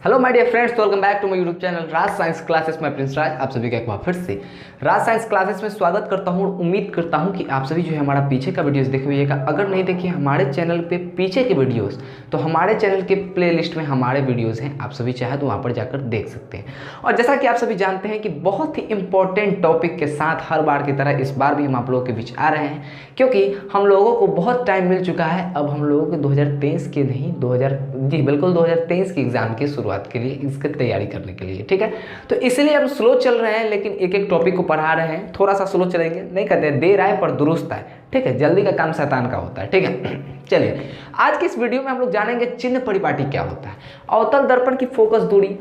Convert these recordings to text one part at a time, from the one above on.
Hello my dear friends, welcome back to my YouTube channel Raj science classes में prince Raj आप सभी का एक बार फिर से राज साइंस क्लासेस में स्वागत करता हूं और उम्मीद करता हूं कि आप सभी जो है हमारा पीछे का वीडियोस देखे हुएगा। अगर नहीं देखिए हमारे चैनल पे पीछे के वीडियोस तो हमारे चैनल के प्लेलिस्ट में हमारे वीडियोज़ हैं, आप सभी चाहे तो वहाँ पर जाकर देख सकते हैं। और जैसा कि आप सभी जानते हैं कि बहुत ही इंपॉर्टेंट टॉपिक के साथ हर बार की तरह इस बार भी हम आप लोगों के बीच आ रहे हैं, क्योंकि हम लोगों को बहुत टाइम मिल चुका है। अब हम लोगों को 2023 के नहीं 2023 की एग्जाम की शुरुआत के लिए इसकी तैयारी करने के लिए, ठीक है। तो इसलिए हम स्लो चल रहे हैं, लेकिन एक एक टॉपिक को पढ़ा रहे हैं। थोड़ा सा स्लो चलेंगे, नहीं कहते देर आए पर दुरुस्त आए, ठीक है। जल्दी का काम शैतान का होता है, ठीक है। चलिए आज की इस वीडियो में हम लोग जानेंगे चिन्ह परिपाटी क्या होता है, अवतल दर्पण की फोकस दूरी,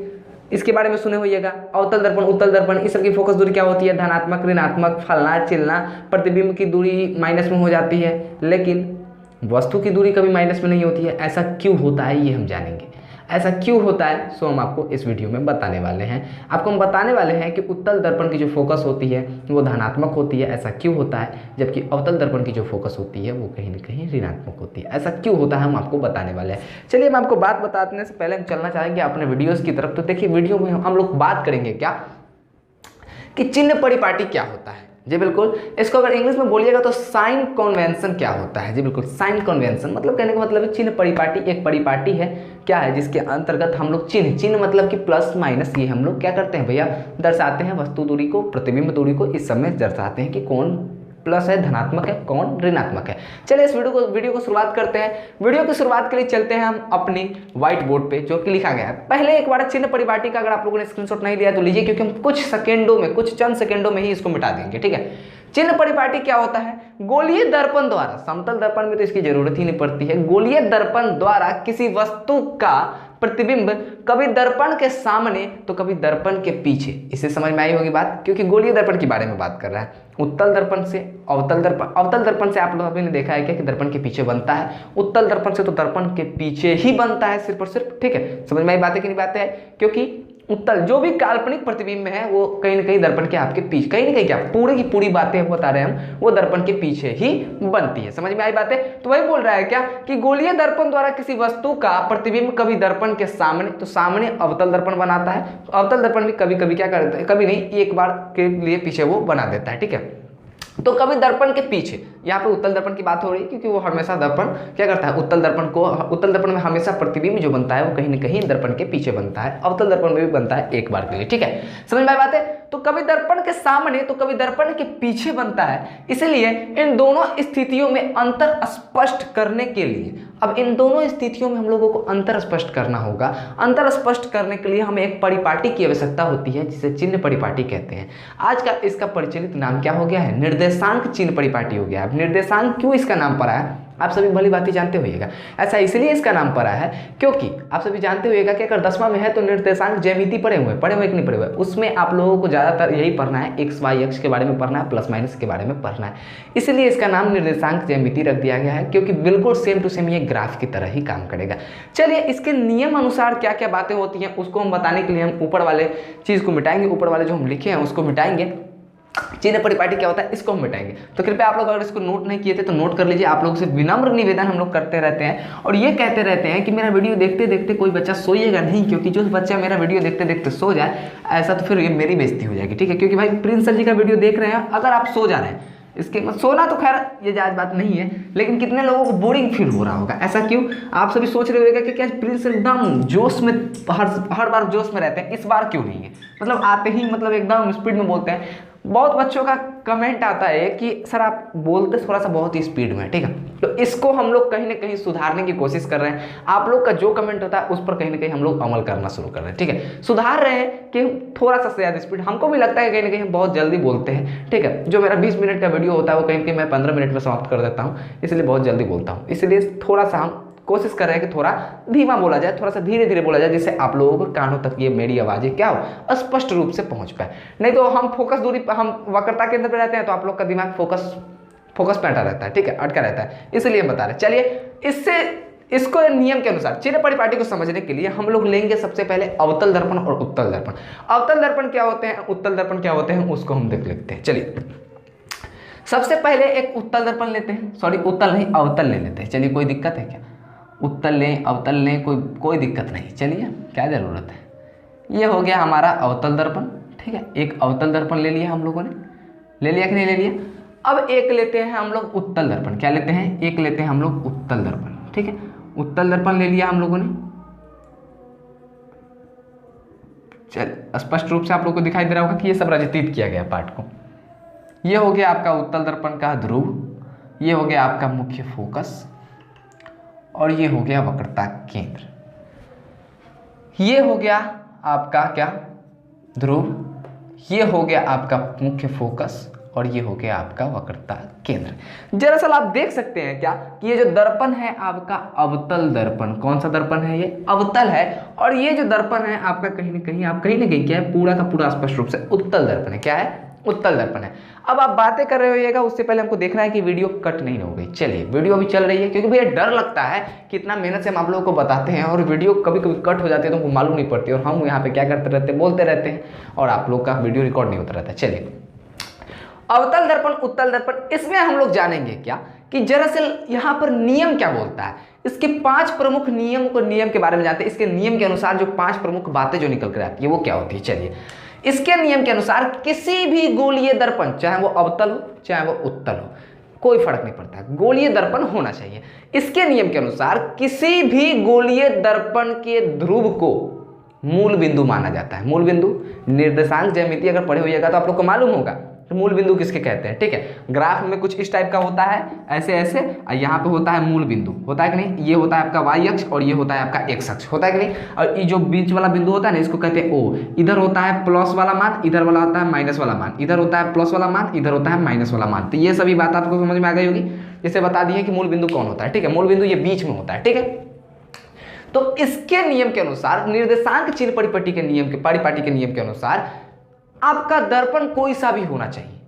इसके बारे में सुने होइएगा। अवतल दर्पण, उत्तल दर्पण, इस सब की फोकस दूरी क्या होती है, धनात्मक, ऋणात्मक, फलना चिलना। प्रतिबिंब की दूरी माइनस में हो जाती है, लेकिन वस्तु की दूरी कभी माइनस में नहीं होती है। ऐसा क्यों होता है ये हम जानेंगे। ऐसा क्यों होता है सो हम आपको इस वीडियो में बताने वाले हैं। आपको हम बताने वाले हैं कि उत्तल दर्पण की जो फोकस होती है वो धनात्मक होती है, ऐसा क्यों होता है, जबकि अवतल दर्पण की जो फोकस होती है वो कहीं ना कहीं ऋणात्मक होती है। ऐसा क्यों होता है हम आपको बताने वाले हैं। चलिए हम आपको बात बताने से पहले हम चलना चाहेंगे अपने वीडियोज़ की तरफ। तो देखिए वीडियो में हम लोग बात करेंगे क्या कि चिन्ह परिपाटी क्या होता है। जी बिल्कुल, इसको अगर इंग्लिश में बोलिएगा तो साइन कन्वेंशन क्या होता है। जी बिल्कुल, साइन कन्वेंशन मतलब कहने का मतलब है चिन्ह परिपाटी एक परिपाटी है क्या है जिसके अंतर्गत हम लोग चिन्ह मतलब कि प्लस माइनस ये हम लोग क्या करते हैं भैया, दर्शाते हैं वस्तु दूरी को, प्रतिबिंब दूरी को। इस समय दर्शाते हैं कि कौन प्लस है, धनात्मक है, कौन ऋणात्मक है। चलिए इस वीडियो को शुरुआत करते हैं। वीडियो की शुरुआत के लिए चलते हैं हम अपनी व्हाइट बोर्ड पे जो कि लिखा गया है। पहले एक बार चिन्ह परिपाटी का अगर आप लोगों ने स्क्रीनशॉट नहीं लिया तो लीजिए, क्योंकि हम कुछ चंद सेकेंडों में ही इसको मिटा देंगे, ठीक है। चिन्ह परिपाटी क्या होता है, गोलीय दर्पण द्वारा, समतल दर्पण में तो इसकी जरूरत ही नहीं पड़ती है, गोलीय दर्पण द्वारा किसी वस्तु का प्रतिबिंब कभी दर्पण के सामने तो कभी दर्पण के पीछे। इसे समझ में आई होगी बात, क्योंकि गोलीय दर्पण के बारे में बात कर रहा है। उत्तल दर्पण से अवतल दर्पण से आप लोगों ने देखा है क्या कि दर्पण के पीछे बनता है, उत्तल दर्पण से तो दर्पण के पीछे ही बनता है सिर्फ और सिर्फ, ठीक है। समझ में आई बातें कि नहीं बातें है, क्योंकि उत्तल जो भी काल्पनिक प्रतिबिंब है वो कहीं ना कहीं दर्पण के आपके पीछे, कहीं ना कहीं क्या पूरी की पूरी बातें बता रहे हैं हम, वो दर्पण के पीछे ही बनती है। समझ में आई बातें। तो वही बोल रहा है क्या कि गोलीय दर्पण द्वारा किसी वस्तु का प्रतिबिंब कभी दर्पण के सामने तो सामने अवतल दर्पण बनाता है, अवतल दर्पण भी कभी कभी क्या करता है, कभी नहीं एक बार के लिए पीछे वो बना देता है, ठीक है। तो कभी दर्पण के पीछे, यहाँ पे उत्तल दर्पण की बात हो रही है क्योंकि वो हमेशा दर्पण क्या करता है, उत्तल दर्पण में हमेशा प्रतिबिंब जो बनता है वो कहीं ना कहीं दर्पण के पीछे बनता है, अवतल दर्पण में भी बनता है एक बार के लिए, ठीक है। समझ में आई बात है। तो कभी दर्पण के सामने तो कभी दर्पण के पीछे बनता है। इसलिए इन दोनों स्थितियों में अंतर स्पष्ट करने के लिए, अब इन दोनों स्थितियों में हम लोगों को अंतर स्पष्ट करना होगा। अंतर स्पष्ट करने के लिए हमें एक परिपाटी की आवश्यकता होती है जिसे चिन्ह परिपाटी कहते हैं। आज का इसका प्रचलित नाम क्या हो गया है, निर्देशांक चिन्ह परिपाटी हो गया। अब निर्देशांक क्यों इसका नाम पड़ा है आप सभी भली बात ही जानते होइएगा। ऐसा इसलिए इसका नाम पड़ा है क्योंकि आप सभी जानते होइएगा कि अगर 10वां में है तो निर्देशांक ज्यामिति पढ़े हुए कि नहीं पढ़े हुए, उसमें आप लोगों को ज़्यादातर यही पढ़ना है, एक्स वाई एक्स के बारे में पढ़ना है, प्लस माइनस के बारे में पढ़ना है। इसलिए इसका नाम निर्देशांक ज्यामिति रख दिया गया है, क्योंकि बिल्कुल सेम टू सेम ये ग्राफ की तरह ही काम करेगा। चलिए इसके नियम अनुसार क्या क्या बातें होती हैं उसको हम बताने के लिए हम ऊपर वाले चीज़ को मिटाएंगे, ऊपर वाले जो हम लिखे हैं उसको मिटाएंगे। चिन्ह परिपाटी क्या होता है इसको हम मिटाएंगे। तो कृपया आप लोग अगर इसको नोट नहीं किए थे तो नोट कर लीजिए। आप लोगों से विनम्र निवेदन हम लोग करते रहते हैं और ये कहते रहते हैं कि मेरा वीडियो देखते देखते कोई बच्चा सोइएगा नहीं, क्योंकि जो बच्चा मेरा वीडियो देखते देखते सो जाए ऐसा तो फिर ये मेरी बेइज्जती हो जाएगी, ठीक है। क्योंकि भाई प्रिंस सर जी का वीडियो देख रहे हैं, अगर आप सो जा रहे हैं, इसके सोना तो खैर ये जायज बात नहीं है, लेकिन कितने लोगों को बोरिंग फील हो रहा होगा। ऐसा क्यों, आप सभी सोच रहे होगा कि क्या प्रिंस एकदम जोश में हर बार जोश में रहते हैं, इस बार क्यों नहीं है, मतलब आते ही मतलब एकदम स्पीड में बोलते हैं। बहुत बच्चों का कमेंट आता है कि सर आप बोलते थोड़ा सा बहुत ही स्पीड में, ठीक है। तो इसको हम लोग कहीं ना कहीं सुधारने की कोशिश कर रहे हैं। आप लोग का जो कमेंट होता है उस पर कहीं ना कहीं हम लोग अमल करना शुरू कर रहे हैं, ठीक है। सुधार रहे हैं कि थोड़ा सा ज़्यादा स्पीड, हमको भी लगता है कहीं ना कहीं बहुत जल्दी बोलते हैं, ठीक है। जो मेरा 20 मिनट का वीडियो होता है वो कहीं ना कहीं मैं 15 मिनट में समाप्त कर देता हूँ, इसलिए बहुत जल्दी बोलता हूँ। इसलिए थोड़ा सा हम कोशिश कर रहे हैं कि थोड़ा धीमा बोला जाए, थोड़ा सा धीरे धीरे बोला जाए, जिससे आप लोगों को कानों तक ये मेरी आवाज़ें क्या हो स्पष्ट रूप से पहुंच पाए। नहीं तो हम फोकस दूरी पर, हम वक्रता के अंदर पे रहते हैं तो आप लोग का दिमाग फोकस पे अटा रहता है, ठीक है, अटका रहता है, इसलिए हम बता रहे हैं। चलिए इसको नियम के अनुसार चिन्ह परिपाटी को समझने के लिए हम लोग लेंगे सबसे पहले अवतल दर्पण और उत्तल दर्पण। अवतल दर्पण क्या होते हैं, उत्तल दर्पण क्या होते हैं, उसको हम देख लेते हैं। चलिए सबसे पहले एक उत्तल दर्पण लेते हैं, सॉरी उत्तल नहीं अवतल ले लेते हैं। चलिए कोई दिक्कत है क्या, उत्तल लें अवतल लें, कोई दिक्कत नहीं, चलिए क्या ज़रूरत है। ये हो गया हमारा अवतल दर्पण, ठीक है। एक अवतल दर्पण ले लिया हम लोगों ने, ले लिया कि नहीं ले लिया। अब एक लेते हैं हम लोग उत्तल दर्पण, क्या लेते हैं, एक लेते हैं हम लोग उत्तल दर्पण, ठीक है। उत्तल दर्पण ले लिया हम लोगों ने। चल स्पष्ट रूप से आप लोगों को दिखाई दे रहा होगा कि ये सब रचित किया गया पार्ट को। ये हो गया आपका उत्तल दर्पण का ध्रुव, ये हो गया आपका मुख्य फोकस, और ये हो गया वक्रता केंद्र। ये हो गया आपका क्या, ध्रुव, ये हो गया आपका मुख्य फोकस, और ये हो गया आपका वक्रता केंद्र। दरअसल आप देख सकते हैं क्या कि ये जो दर्पण है आपका अवतल दर्पण, कौन सा दर्पण है, ये अवतल है। और ये जो दर्पण है आपका कहीं ना कहीं क्या है, पूरा का पूरा स्पष्ट रूप से उत्तल दर्पण है। क्या है, उत्तल दर्पण है। अब आप बातें कर रहे होइएगा, उससे पहले हमको देखना है कि वीडियो कट नहीं हो गई। चलिए वीडियो अभी चल रही है, क्योंकि भैया डर लगता है कि इतना मेहनत से हम आप लोगों को बताते हैं और वीडियो कभी कभी कट हो जाती है तो हमको मालूम नहीं पड़ती, और हम यहाँ पे क्या करते रहते हैं, बोलते रहते हैं, और आप लोग का वीडियो रिकॉर्ड नहीं होता रहता है। चलिए अवतल दर्पण उत्तल दर्पण, इसमें हम लोग जानेंगे क्या कि दरअसल यहाँ पर नियम क्या बोलता है, इसके 5 प्रमुख नियम के बारे में जानते हैं। इसके नियम के अनुसार जो 5 प्रमुख बातें जो निकल कर आती है वो क्या होती है। चलिए इसके नियम के अनुसार किसी भी गोलीय दर्पण, चाहे वो अवतल हो चाहे वो उत्तल हो, कोई फर्क नहीं पड़ता, गोलीय दर्पण होना चाहिए। इसके नियम के अनुसार किसी भी गोलीय दर्पण के ध्रुव को मूल बिंदु माना जाता है। मूल बिंदु, निर्देशांक ज्यामिति अगर पढ़े होइएगा तो आप लोग को मालूम होगा तो मूल बिंदु किसके कहते हैं, ठीक है। ग्राफ में कुछ इस टाइप का होता है, ऐसे ऐसे, और यहाँ पे होता है मूल बिंदु, होता है कि नहीं। ये होता है आपका वाई अक्ष और ये होता है आपका एक्स अक्ष, होता है कि नहीं। और ये जो बीच वाला बिंदु होता है ना, इसको कहते हैं ओ। इधर होता है प्लस वाला मान, इधर वाला होता है माइनस वाला मान, इधर होता है प्लस वाला मान, इधर होता है माइनस वाला मान। तो ये सभी बात आपको समझ में आ गई होगी। जैसे बता दिए कि मूल बिंदु कौन होता है, ठीक है। मूल बिंदु ये बीच में होता है, ठीक है। तो इसके नियम के अनुसार, निर्देशांक चिन्ह परिपाटी के नियम के अनुसार आपका दर्पण कोई सा भी होना चाहिए,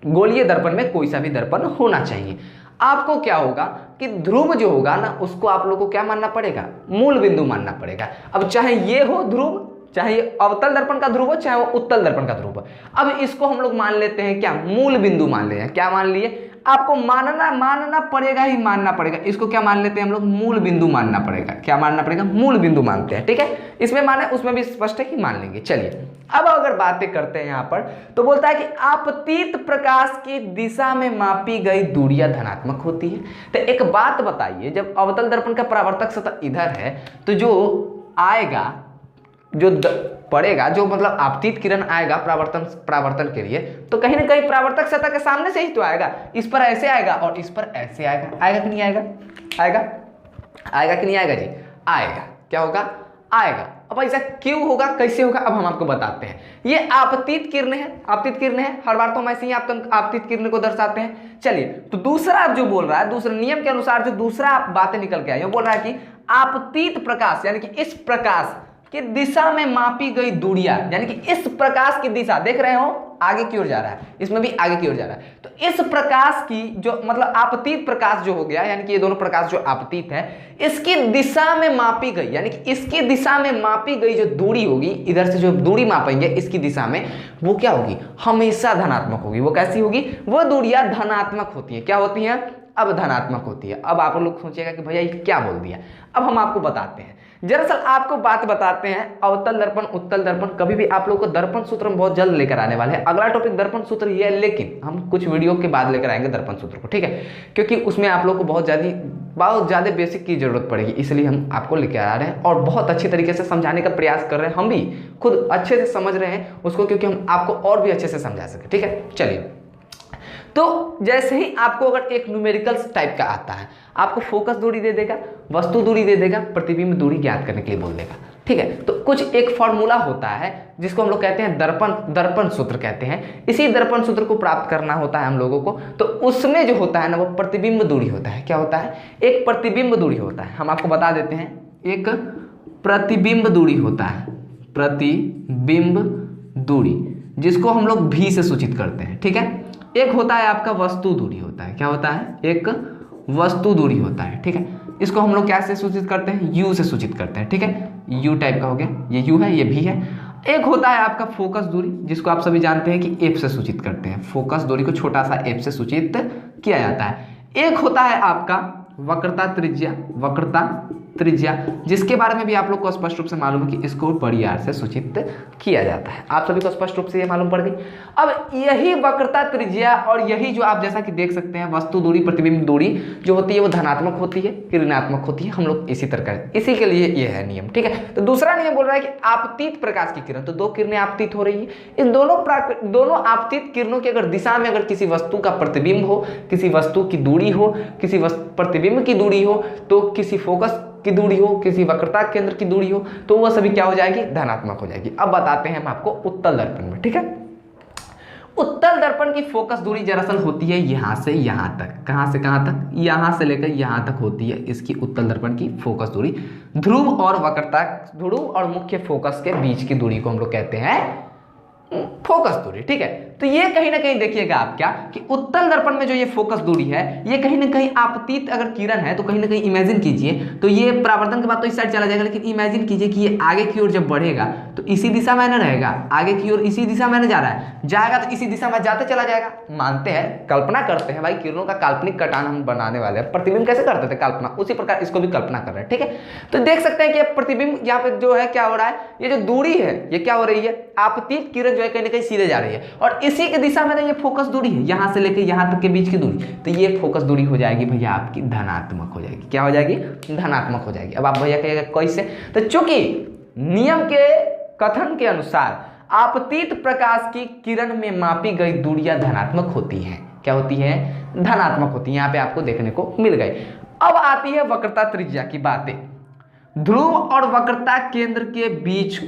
गोलीय दर्पण में कोई सा भी दर्पण होना चाहिए। आपको क्या होगा कि ध्रुव जो होगा ना, उसको आप लोगों को क्या मानना पड़ेगा, मूल बिंदु मानना पड़ेगा। अब चाहे ये हो ध्रुव, चाहे ये अवतल दर्पण का ध्रुव हो, चाहे वो उत्तल दर्पण का ध्रुव हो, अब इसको हम लोग मान लेते हैं क्या, मूल बिंदु मान लेते हैं। क्या मान लिए, आपको मानना पड़ेगा ही मानना पड़ेगा। इसको क्या मान लेते हैं हम लोग, मूल बिंदु मानना पड़ेगा। क्या मानना पड़ेगा, मूल बिंदु मानते हैं, ठीक है। इसमें माने उसमें भी स्पष्ट है कि मान लेंगे। चलिए अब अगर बातें करते हैं यहाँ पर, तो बोलता है कि आपतित प्रकाश की दिशा में मापी गई दूरियां धनात्मक होती है। तो एक बात बताइए, जब अवतल दर्पण का परावर्तक सतह इधर है तो जो आएगा, जो पड़ेगा, जो मतलब आपतित किरण आएगा परावर्तन के लिए, तो कहीं ना कहीं परावर्तक सतह के सामने से ही तो आएगा। इस पर ऐसे आएगा और इस पर ऐसे आएगा। आएगा कि नहीं आएगा, आएगा कि नहीं आएगा जी, आएगा। क्या होगा, आएगा। अब ऐसा क्यों होगा, कैसे होगा, अब हम आपको बताते हैं। ये आपतित किरण है, हर बार तो हम ऐसे ही आपतित किरण को दर्शाते हैं। चलिए तो दूसरा जो बोल रहा है, दूसरे नियम के अनुसार जो दूसरा बातें निकल के आई, वो बोल रहा है कि आपतित प्रकाश यानी कि इस प्रकाश की दिशा में मापी गई दूरियां, यानी कि इस प्रकाश की दिशा देख रहे हो आगे की ओर जा रहा है, इसमें भी आगे की ओर जा रहा है। तो इस प्रकाश की जो मतलब आपतित प्रकाश जो हो गया, यानी कि ये दोनों प्रकाश जो आपतित है, इसकी दिशा में मापी गई, यानी कि इसकी दिशा में मापी गई जो दूरी होगी, इधर से जो दूरी मापेंगे इसकी दिशा में, वो क्या होगी, हमेशा धनात्मक होगी। वो कैसी होगी, वो दूरियां धनात्मक होती है। क्या होती है, अब धनात्मक होती है। अब आप लोग सोचिएगा कि भैया ये क्या बोल दिया, अब हम आपको बताते हैं। दरअसल आपको बात बताते हैं, अवतल दर्पण उत्तल दर्पण, कभी भी आप लोग को दर्पण सूत्र में बहुत जल्द लेकर आने वाले हैं। अगला टॉपिक दर्पण सूत्र ही है, लेकिन हम कुछ वीडियो के बाद लेकर आएंगे दर्पण सूत्र को, ठीक है, क्योंकि उसमें आप लोग को बहुत ज़्यादा बेसिक की जरूरत पड़ेगी, इसलिए हम आपको लेकर आ रहे हैं और बहुत अच्छी तरीके से समझाने का प्रयास कर रहे हैं। हम भी खुद अच्छे से समझ रहे हैं उसको, क्योंकि हम आपको और भी अच्छे से समझा सके, ठीक है। चलिए तो जैसे ही आपको अगर एक न्यूमेरिकल्स टाइप का आता है, आपको फोकस दूरी दे देगा, वस्तु दूरी दे देगा, प्रतिबिंब दूरी ज्ञात करने के लिए बोल देगा, ठीक है। तो कुछ एक फॉर्मूला होता है जिसको हम लोग कहते हैं दर्पण सूत्र कहते हैं। इसी दर्पण सूत्र को प्राप्त करना होता है हम लोगों को। तो उसमें जो होता है ना, वो प्रतिबिंब दूरी होता है। क्या होता है, एक प्रतिबिंब दूरी होता है। हम आपको बता देते हैं, एक प्रतिबिंब दूरी होता है, प्रतिबिंब दूरी, जिसको हम लोग भी से सूचित करते हैं, ठीक है। एक होता है आपका वस्तु दूरी होता है। क्या होता है, एक वस्तु दूरी होता है, ठीक है। इसको हम लोग क्या से सूचित करते हैं, यू से सूचित करते हैं, ठीक है। यू टाइप का हो गया, ये यू है, ये भी है। एक होता है आपका फोकस दूरी, जिसको आप सभी जानते हैं कि एफ से सूचित करते हैं। फोकस दूरी को छोटा सा एफ से सूचित किया जाता है। एक होता है आपका वक्रता त्रिज्या जिसके बारे में भी आप लोग को स्पष्ट रूप से मालूम है कि इसको बड़ी आर से सूचित किया जाता है। आप सभी को स्पष्ट रूप से ये मालूम पड़ गई। अब यही वक्रता त्रिज्या और यही जो आप जैसा कि देख सकते हैं वस्तु दूरी प्रतिबिंब दूरी जो होती है वो धनात्मक होती है कि ऋणात्मक होती है, हम लोग इसी तरह इसी के लिए ये है नियम। ठीक है, तो दूसरा नियम बोल रहा है कि आपतित प्रकाश की किरण, तो दो किरणें आपतित हो रही है, इन दोनों आपतित किरणों की अगर दिशा में अगर किसी वस्तु का प्रतिबिंब हो, किसी वस्तु की दूरी हो, किसी प्रतिबिंब की दूरी हो, तो किसी फोकस की दूरी हो, किसी वक्रता केंद्र की दूरी हो, तो वह सभी क्या हो जाएगी, धनात्मक हो जाएगी। अब बताते हैं हम आपको उत्तल दर्पण में। ठीक है, उत्तल दर्पण की फोकस दूरी दरअसल होती है यहां से यहां तक। कहां से कहां तक, यहां से लेकर यहां तक होती है इसकी उत्तल दर्पण की फोकस दूरी। ध्रुव और वक्रता, ध्रुव और मुख्य फोकस के बीच की दूरी को हम लोग कहते हैं फोकस दूरी। ठीक है, तो ये कहीं ना कहीं देखिएगा आप क्या कि उत्तल दर्पण में जो ये फोकस दूरी है ये कहीं ना कहीं आपतित अगर किरण है तो कहीं ना कहीं इमेजिन कीजिए, तो ये परावर्तन के बाद तो इस साइड चला जाएगा, लेकिन इमेजिन कीजिए कि ये आगे की ओर जब बढ़ेगा तो इसी दिशा में ना रहेगा, आगे की ओर इसी दिशा में ना जा रहा है, जाएगा तो इसी दिशा में जाते चला जाएगा। मानते हैं, कल्पना करते हैं भाई, किरणों का काल्पनिक कटान हम बनाने वाले हैं। प्रतिबिंब कैसे करते थे, कल्पना, उसी प्रकार इसको भी कल्पना कर रहे हैं। ठीक है, तो देख सकते हैं कि प्रतिबिंब यहाँ पे जो है क्या हो रहा है, ये जो दूरी है ये क्या हो रही है, आपतित किरण जो है कहीं ना कहीं सीधे जा रही है और इसी की दिशा में ना ये फोकस दूरी है, यहां से लेकर यहां तक के बीच की दूरी, तो ये फोकस दूरी हो जाएगी भैया आपकी धनात्मक हो जाएगी। क्या हो जाएगी, धनात्मक हो जाएगी। अब आप भैया कहिएगा कैसे, तो चूंकि नियम के कथन के अनुसार आपतित प्रकाश की किरण में मापी गई दूरियां धनात्मक होती हैं। क्या होती है, धनात्मक होती है। यहां पे आपको देखने को मिल गई। अब आती है वक्रता त्रिज्या की बातें। ध्रुव और वक्रता केंद्र के बीच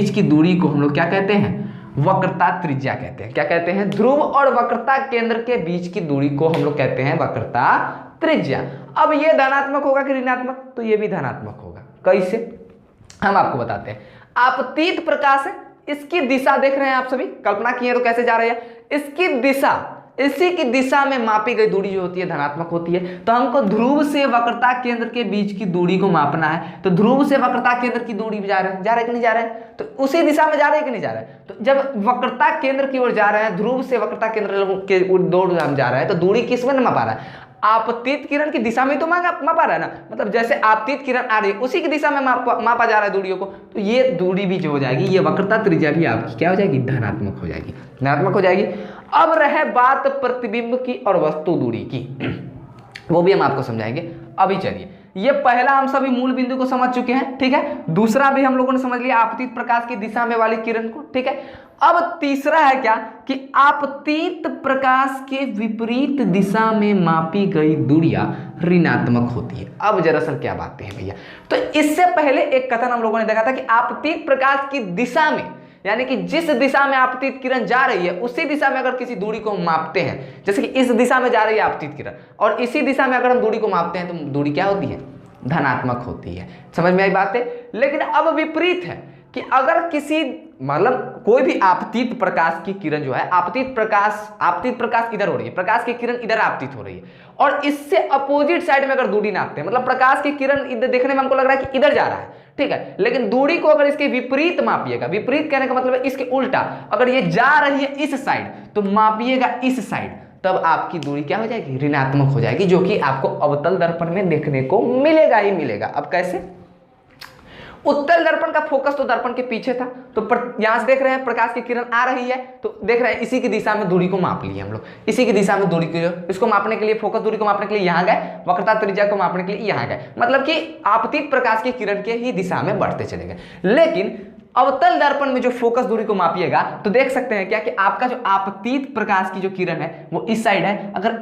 की दूरी को हम लोग क्या कहते हैं, वक्रता त्रिज्या कहते हैं। क्या कहते हैं, ध्रुव और वक्रता केंद्र के बीच की दूरी को हम लोग कहते हैं वक्रता त्रिज्या। अब ये धनात्मक होगा कि ऋणात्मक, तो ये भी धनात्मक होगा। कैसे, हम आपको बताते हैं। आपतित प्रकाश है, इसकी दिशा देख रहे हैं आप सभी, कल्पना किए तो कैसे जा रही है, इसकी दिशा, इसी की दिशा में मापी गई दूरी जो होती है धनात्मक होती है। तो हमको ध्रुव से वक्रता केंद्र के बीच की दूरी को मापना है, तो ध्रुव से वक्रता केंद्र की दूरी जा रहे हैं कि नहीं जा रहे हैं, तो उसी दिशा में जा रहे हैं कि नहीं जा रहे हैं। तो जब वक्रता केंद्र की ओर जा रहे हैं, ध्रुव से वक्रता केंद्र के ओर हम जा रहे हैं, तो दूरी किस में मापा रहा है, आपतित किरण की दिशा में तो मापा रहा है ना, मतलब जैसे आपतित किरण आ रही है उसी की दिशा में मापा जा रहा है दूरियों को, तो ये दूरी भी जो हो जाएगी, ये वक्रता त्रिज्या भी आपकी क्या हो जाएगी, धनात्मक हो जाएगी, धनात्मक हो जाएगी। अब रहे बात प्रतिबिंब की और वस्तु दूरी की, वो भी हम आपको समझाएंगे। अभी चलिए, ये पहला हम सभी मूल बिंदु को समझ चुके हैं। ठीक है, दूसरा भी हम लोगों ने समझ लिया, आपतित प्रकाश की दिशा में वाली किरण को। ठीक है, अब तीसरा है क्या कि आपतित प्रकाश के विपरीत दिशा में मापी गई दूरियां ऋणात्मक होती है। अब दरअसल क्या बातें हैं भैया, तो इससे पहले एक कथन हम लोगों ने देखा था कि आपतित प्रकाश की दिशा में, यानी कि जिस दिशा में आपतित किरण जा रही है उसी दिशा में अगर किसी दूरी को मापते हैं, जैसे कि इस दिशा में जा रही है आपतित किरण और इसी दिशा में अगर हम दूरी को मापते हैं तो दूरी क्या होती है, धनात्मक होती है। समझ में आई बात है। लेकिन अब विपरीत है कि अगर किसी मतलब कोई भी आपतित प्रकाश की किरण जो है, आपतित प्रकाश इधर हो रही है, प्रकाश की किरण इधर आपतित हो रही है और इससे अपोजिट साइड में अगर दूरी नापते हैं, मतलब प्रकाश की किरण इधर देखने में हमको लग रहा है कि इधर जा रहा है, ठीक है, लेकिन दूरी को अगर इसके विपरीत मापिएगा, विपरीत कहने का मतलब है इसके उल्टा, अगर ये जा रही है इस साइड तो मापिएगा इस साइड, तब आपकी दूरी क्या हो जाएगी, ऋणात्मक हो जाएगी, जो कि आपको अवतल दर्पण में देखने को मिलेगा ही मिलेगा। अब कैसे, उत्तल दर्पण का फोकस तो दर्पण के पीछे था, तो यहां से देख रहे हैं प्रकाश की किरण आ रही है, तो देख रहे हैं इसी की दिशा में दूरी को माप लिए हम लोग, इसी की दिशा में दूरी को, इसको मापने के लिए, फोकस दूरी को मापने के लिए यहां गए, वक्रता त्रिज्या को मापने के लिए यहां गए, मतलब कि आपतित प्रकाश की किरण के ही दिशा में बढ़ते चले गए। लेकिन अवतल दर्पण में जो फोकस दूरी को मापिएगा तो देख सकते हैं क्या कि आपका जो आपतित प्रकाश की जो किरण है वो इस साइड है। अगर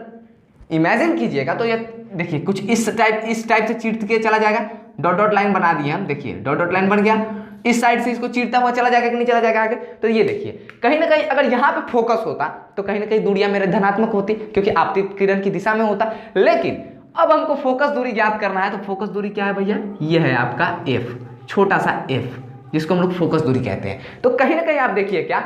इमेजिन कीजिएगा तो ये देखिए कुछ इस टाइप से चीरते के चला जाएगा, डॉट डॉट लाइन बना दिए हम, देखिए डॉट डॉट लाइन बन गया, इस साइड से इसको चीरता हुआ चला जाएगा कि नहीं चला जाएगा आगे। तो ये देखिए कहीं ना कहीं अगर यहाँ पे फोकस होता तो कहीं ना कहीं दूरियां मेरे धनात्मक होती, क्योंकि आपतित किरण की दिशा में होता। लेकिन अब हमको फोकस दूरी ज्ञात करना है, तो फोकस दूरी क्या है भैया, ये है आपका f, छोटा सा f, जिसको हम लोग फोकस दूरी कहते हैं। तो कहीं ना कहीं आप देखिए क्या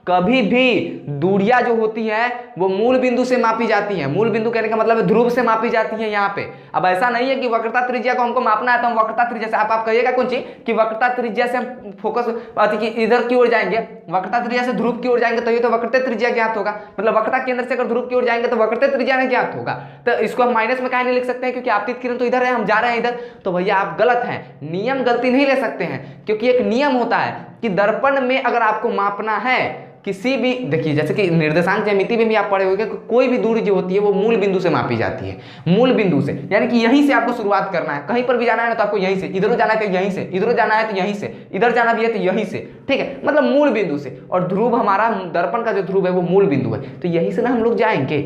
कभी भी दूरियां जो होती है वो मूल बिंदु से मापी जाती है। मूल बिंदु कहने का मतलब है ध्रुव से मापी जाती है यहाँ पे। अब ऐसा नहीं है कि वक्रता त्रिज्या को हमको मापना है तो हम वक्रता त्रिज्या से, आप कहिएगा कौन चीज कि वक्रता त्रिज्या से हम फोकस कि इधर की ओर जाएंगे, वक्रता त्रिज्या से ध्रुव की ओर जाएंगे तो ये तो वक्रता त्रिज्या ज्ञात होगा, मतलब वक्रता केंद्र से अगर ध्रुव की ओर जाएंगे तो वक्रता त्रिज्या नहीं ज्ञात होगा। तो इसको हम माइनस में काहे नहीं लिख सकते हैं, क्योंकि आपतित किरण तो इधर है, हम जा रहे हैं इधर। तो भैया आप गलत हैं, नियम गलती नहीं ले सकते हैं, क्योंकि एक नियम होता है कि दर्पण में अगर आपको मापना है किसी भी, देखिए जैसे कि निर्देशांक ज्यामिति में भी आप पढ़े होंगे, कोई भी दूरी जो होती है वो मूल बिंदु से मापी जाती है, मूल बिंदु से, यानी कि यहीं से आपको शुरुआत करना है। कहीं पर भी जाना है ना तो आपको यहीं से, इधर जाना है तो यहीं से, इधर जाना है तो यहीं से, इधर जाना भी है तो यहीं से, ठीक है, मतलब मूल बिंदु से। और ध्रुव हमारा दर्पण का जो ध्रुव है वो मूल बिंदु है, तो यहीं से ना हम लोग जाएंगे,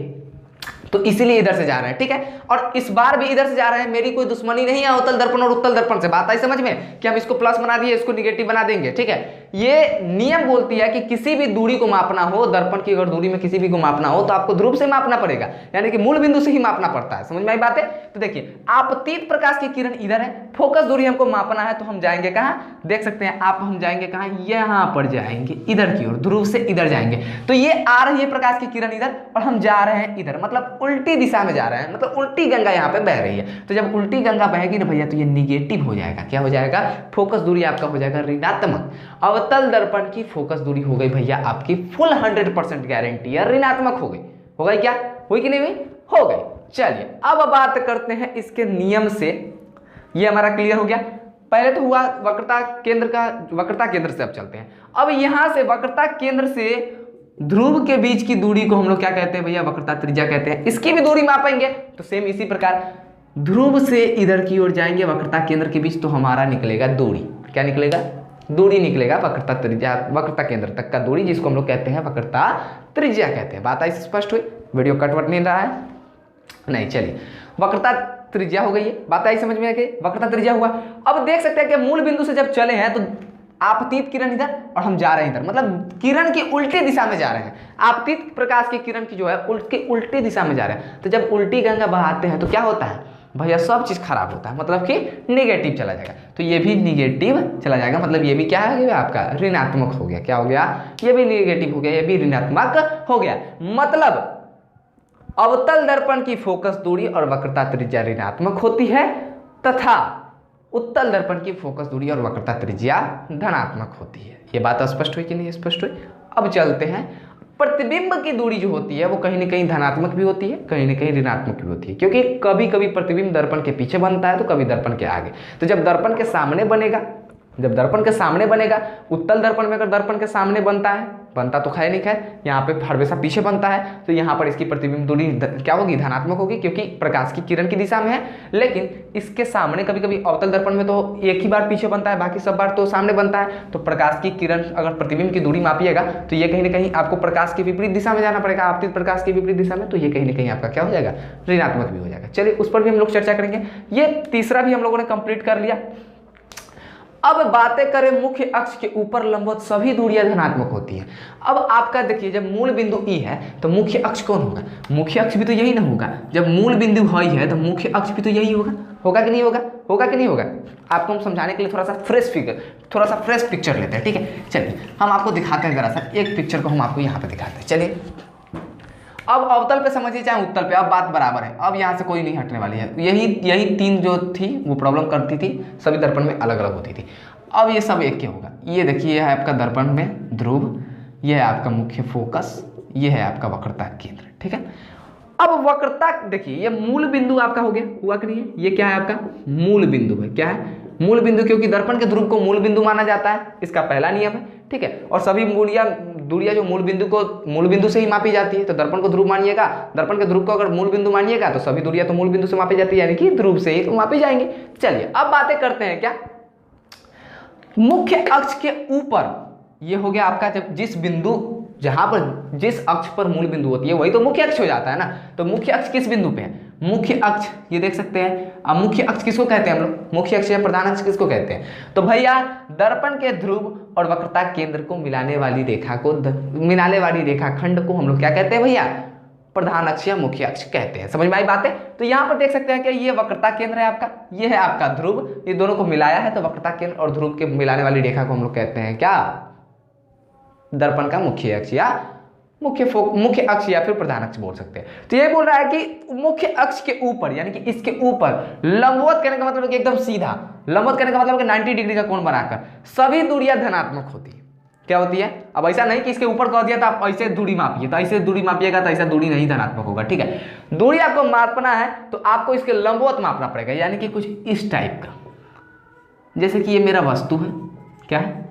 तो इसीलिए इधर से जा रहे हैं, ठीक है। और इस बार भी इधर से जा रहे हैं, मेरी कोई दुश्मनी नहीं है अवतल दर्पण और उत्तल दर्पण से। बात आई समझ में कि हम इसको प्लस बना दिए, इसको निगेटिव बना देंगे, ठीक है। ये नियम बोलती है कि किसी भी दूरी को मापना हो, दर्पण की अगर दूरी में किसी भी को मापना हो तो आपको ध्रुव से मापना पड़ेगा, यानी कि मूल बिंदु से ही मापना पड़ता है। समझ में आई बात है? तो देखिए आपतित प्रकाश की किरण इधर है, फोकस दूरी हमको मापना है तो हम जाएंगे कहाँ, देख सकते हैं आप, हम जाएंगे कहाँ, यहाँ पर जाएंगे, इधर की ओर, ध्रुव से इधर जाएंगे। तो ये आ रही है प्रकाश की किरण इधर और हम जा रहे हैं इधर, मतलब उल्टी दिशा में जा रहे हैं, मतलब उल्टी गंगा यहाँ पे बह रही है। तो जब उल्टी गंगा बहेगी ना भैया तो ये निगेटिव हो जाएगा। क्या हो जाएगा? फोकस दूरी आपका हो जाएगा ऋणात्मक। अवतल दर्पण की फोकस दूरी हो गई भैया आपकी फुल 100% गारंटी है, ऋणात्मक हो गई। हो गई क्या? हुई कि नहीं हुई? हो गई। चलिए अब बात करते हैं इसके नियम से। ये हमारा क्लियर हो गया। पहले तो हुआ वक्रता केंद्र का, वक्रता केंद्र से अब चलते हैं। अब यहां से वक्रता केंद्र से ध्रुव के बीच की दूरी को हम लोग क्या कहते हैं भैया? वक्रता त्रिज्या कहते हैं। इसकी भी दूरी मापेंगे तो सेम इसी प्रकार ध्रुव से इधर की ओर जाएंगे वक्रता केंद्र के बीच, तो हमारा निकलेगा दूरी। क्या निकलेगा? दूरी निकलेगा, वक्रता त्रिज्या, वक्रता केंद्र तक का दूरी, जिसको हम लोग कहते हैं वक्रता त्रिज्या कहते हैं। बात आई स्पष्ट हुई? वीडियो कटवट नहीं रहा है? नहीं, चलिए वक्रता त्रिज्या हो गई है, बात आई समझ में आ गई, वक्रता त्रिज्या हुआ। अब देख सकते हैं कि मूल बिंदु से जब चले हैं तो आपतित किरण इधर और हम जा रहे हैं इधर, मतलब किरण की उल्टी दिशा में जा रहे हैं। आपतित प्रकाश की किरण की जो है उसके उल्टी दिशा में जा रहे हैं। तो जब उल्टी गंगा बहाते हैं तो क्या होता है भैया? सब चीज खराब होता है, मतलब कि निगेटिव चला जाएगा। तो ये भी निगेटिव चला जाएगा, मतलब ये भी क्या हो गया आपका? ऋणात्मक हो गया। क्या हो गया? ये भी निगेटिव हो गया, ये भी ऋणात्मक हो गया। मतलब अवतल दर्पण की फोकस दूरी और वक्रता त्रिज्या ऋणात्मक होती है तथा उत्तल दर्पण की फोकस दूरी और वक्रता त्रिज्या धनात्मक होती है। ये बात स्पष्ट हुई कि नहीं स्पष्ट हुई? अब चलते हैं, प्रतिबिंब की दूरी जो होती है वो कहीं ना कहीं धनात्मक भी होती है, कहीं ना कहीं ऋणात्मक भी होती है, क्योंकि कभी कभी प्रतिबिंब दर्पण के पीछे बनता है तो कभी दर्पण के आगे। तो जब दर्पण के सामने बनेगा, जब दर्पण के सामने बनेगा, उत्तल दर्पण में अगर दर्पण के सामने बनता है, बनता तो खैर नहीं खैर, यहाँ पे हमेशा पीछे बनता है, तो यहाँ पर इसकी प्रतिबिंब दूरी क्या होगी? धनात्मक होगी, क्योंकि प्रकाश की किरण की दिशा में है। लेकिन इसके सामने कभी कभी अवतल दर्पण में तो एक ही बार पीछे बनता है, बाकी सब बार तो सामने बनता है। तो प्रकाश की किरण अगर प्रतिबिंब की दूरी मापिएगा तो ये कहीं ना कहीं आपको प्रकाश की विपरीत दिशा में जाना पड़ेगा, आपतित प्रकाश की विपरीत दिशा में, तो ये कहीं ना कहीं आपका क्या हो जाएगा? ऋणात्मक भी हो जाएगा। चलिए उस पर भी हम लोग चर्चा करेंगे। ये तीसरा भी हम लोगों ने कंप्लीट कर लिया। अब बातें करें मुख्य अक्ष के ऊपर लंबवत सभी दूरियां धनात्मक होती हैं। अब आपका देखिए, जब मूल बिंदु ई है तो मुख्य अक्ष कौन होगा? मुख्य अक्ष भी तो यही ना होगा। जब मूल बिंदु हई है तो मुख्य अक्ष भी तो यही होगा। होगा कि नहीं होगा? होगा कि नहीं होगा? आपको हम समझाने के लिए थोड़ा सा फ्रेश पिक्चर लेते हैं, ठीक है। चलिए हम आपको दिखाते हैं, जरा सा एक पिक्चर को हम आपको यहाँ पे दिखाते हैं। चलिए अब अवतल पे समझिए चाहे उत्तल पे, अब बात बराबर है। अब यहाँ से कोई नहीं हटने वाली है। यही तीन जो थी वो प्रॉब्लम करती थी, सभी दर्पण में अलग अलग होती थी। अब ये सब एक के होगा। ये देखिए, यह है आपका दर्पण में ध्रुव, यह है आपका मुख्य फोकस, ये है आपका वक्रता केंद्र, ठीक है। अब वक्रता देखिए, ये मूल बिंदु आपका हो गया, हुआ कि नहीं है? ये क्या है आपका? मूल बिंदु है। क्या है? मूल बिंदु, क्योंकि दर्पण के ध्रुव को मूल बिंदु माना जाता है, इसका पहला नियम है, ठीक है। और सभी दूरियां जो मूल बिंदु से ही मापी जाती है। तो दर्पण को ध्रुव मानिएगा, दर्पण के ध्रुव को अगर मूल बिंदु मानिएगा तो सभी दूरियां तो मूल बिंदु से मापी जाती है, यानी कि ध्रुव से ही तो मापी जाएंगे। चलिए अब बातें करते हैं क्या मुख्य अक्ष के ऊपर। ये हो गया आपका, जब जिस अक्ष पर मूल बिंदु होती है वही तो मुख्य अक्ष हो जाता है ना। तो मुख्य अक्ष किस बिंदु पे है? मुख्य अक्ष, ये देख सकते हैं। अब मुख्य अक्ष किसको कहते हैं हम लोग? मुख्य अक्ष या प्रधान अक्ष किसको कहते हैं? तो भैया दर्पण के ध्रुव और वक्रता केंद्र को मिलाने वाली रेखाखंड को हम लोग क्या कहते हैं भैया? प्रधान अक्ष या मुख्य अक्ष कहते हैं। समझ में आई बातें? तो यहाँ पर देख सकते हैं कि ये वक्रता केंद्र है आपका, ये है आपका ध्रुव, ये दोनों को मिलाया है तो वक्रता केंद्र और ध्रुव के मिलाने वाली रेखा को हम लोग कहते हैं क्या? दर्पण का मुख्य अक्ष या मुख्य अक्ष या फिर प्रधान अक्ष बोल सकते हैं। तो ये बोल रहा है कि मुख्य अक्ष के ऊपर यानी कि इसके ऊपर लंबवत करने का मतलब कि एकदम सीधा, लंबवत करने का मतलब कि 90 डिग्री का कोण बनाकर सभी दूरियां धनात्मक होती है। क्या होती है? अब ऐसा नहीं कि इसके ऊपर कह दिया तो आप ऐसे दूरी मापिए, तो ऐसे दूरी मापिएगा तो ऐसा दूरी नहीं धनात्मक होगा। ठीक है, दूरी आपको मापना है तो आपको इसके लंबवत मापना पड़ेगा, यानी कि कुछ इस टाइप का, जैसे कि ये मेरा वस्तु है। क्या है?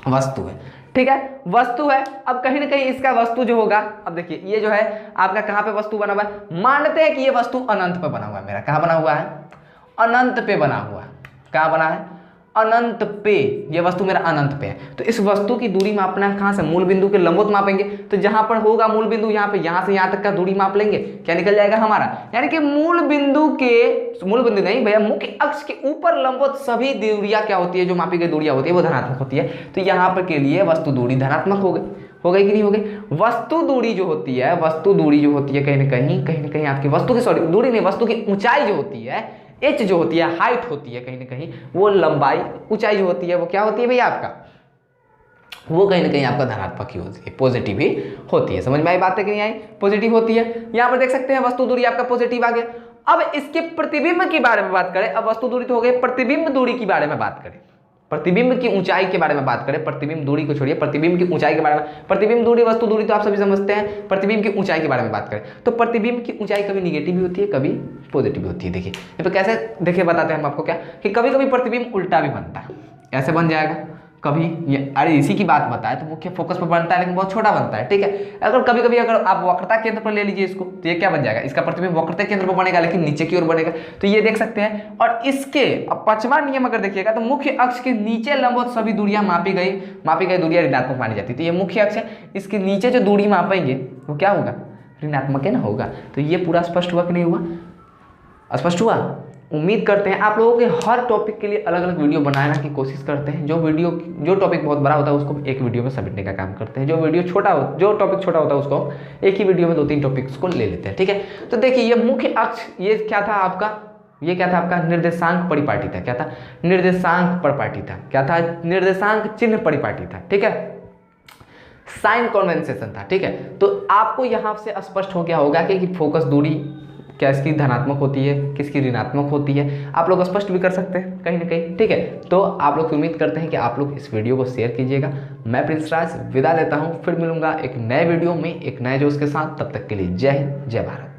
वस्तु है। ठीक है, वस्तु है। अब कहीं ना कहीं इसका वस्तु जो होगा, अब देखिए ये जो है आपका कहाँ पे वस्तु बना हुआ है, मानते हैं कि ये वस्तु अनंत पे बना हुआ है। मेरा कहाँ बना हुआ है? अनंत पे बना हुआ है। कहाँ बना है? अनंत पे। ये वस्तु मेरा अनंत पे है, तो इस वस्तु की दूरी मापना है कहाँ से? मूल बिंदु के लंबवत मापेंगे, तो जहां पर होगा मूल बिंदु यहाँ पे, यहाँ से यहाँ तक का दूरी माप लेंगे, क्या निकल जाएगा हमारा? यानी कि मूल बिंदु नहीं भैया, मुख्य अक्ष के ऊपर लंबवत सभी दूरियां क्या होती है, जो मापी गई दूरियां होती है वो धनात्मक होती है। तो यहाँ पर के लिए वस्तु दूरी धनात्मक हो गई कि नहीं हो गई? वस्तु दूरी जो होती है कहीं ना कहीं आपकी वस्तु की दूरी नहीं, वस्तु की ऊंचाई जो होती है, एच जो होती है, हाइट होती है, कहीं ना कहीं वो लंबाई, ऊंचाई जो होती है वो क्या होती है भैया आपका? वो कहीं ना कहीं आपका धनात्मक ही होती है, पॉजिटिव ही होती है। समझ में आई बात है कि नहीं आई? पॉजिटिव होती है। यहाँ पर देख सकते हैं वस्तु दूरी आपका पॉजिटिव आ गया। अब इसके प्रतिबिंब के बारे में बात करें, अब वस्तु दूरी तो हो गई, प्रतिबिंब दूरी के बारे में बात करें, प्रतिबिंब की ऊंचाई के बारे में बात करें। प्रतिबिंब दूरी को छोड़िए, प्रतिबिंब की ऊंचाई के बारे में, प्रतिबिंब दूरी वस्तु दूरी तो आप सभी समझते हैं। प्रतिबिंब की ऊंचाई के बारे में बात करें तो प्रतिबिंब की ऊंचाई कभी निगेटिव भी होती है, कभी पॉजिटिव भी होती है। देखिए यहाँ पे कैसे, देखिए बताते हैं हम आपको क्या, कि कभी कभी प्रतिबिंब उल्टा भी बनता है, ऐसे बन जाएगा कभी ये, अरे इसी की बात बताए तो मुख्य फोकस पर बनता है लेकिन बहुत छोटा बनता है। ठीक है, अगर कभी कभी अगर आप वक्रता केंद्र पर ले लीजिए इसको, तो ये क्या बन जाएगा? इसका प्रतिबिंब वक्रता केंद्र पर बनेगा लेकिन नीचे की ओर बनेगा, तो ये देख सकते हैं। और इसके अब पांचवा नियम अगर देखिएगा तो मुख्य अक्ष के नीचे लंबवत सभी दूरियां मापी गई दूरियां ऋणात्मक मानी जाती है। तो ये मुख्य अक्ष है, इसके नीचे जो दूरी मापेंगे वो क्या होगा? ऋणात्मक है ना होगा। तो ये पूरा स्पष्ट हुआ कि नहीं हुआ? स्पष्ट हुआ? उम्मीद करते हैं आप लोगों के हर टॉपिक के लिए अलग अलग वीडियो बनाने की कोशिश करते हैं। जो टॉपिक बहुत बड़ा होता है उसको एक वीडियो में समेटने का काम करते हैं, जो टॉपिक छोटा होता है उसको एक ही वीडियो में 2-3 टॉपिक्स को ले लेते हैं। ठीक है, तो देखिए ये मुख्य अक्ष, ये क्या था आपका? निर्देशांक परिपाटी था। क्या था? निर्देशांक परिपाटी था। क्या था? निर्देशांक चिन्ह परिपाटी था। ठीक है, साइन कॉन्वेंसेशन था। ठीक है, तो आपको यहाँ से स्पष्ट हो गया होगा कि फोकस दूरी क्या इसकी धनात्मक होती है, किसकी ऋणात्मक होती है, आप लोग स्पष्ट भी कर सकते हैं कहीं ना कहीं। ठीक है, तो आप लोग उम्मीद करते हैं कि आप लोग इस वीडियो को शेयर कीजिएगा। मैं प्रिंस राज विदा लेता हूं, फिर मिलूंगा एक नए वीडियो में एक नए जोश के साथ। तब तक के लिए जय हिंद, जय भारत।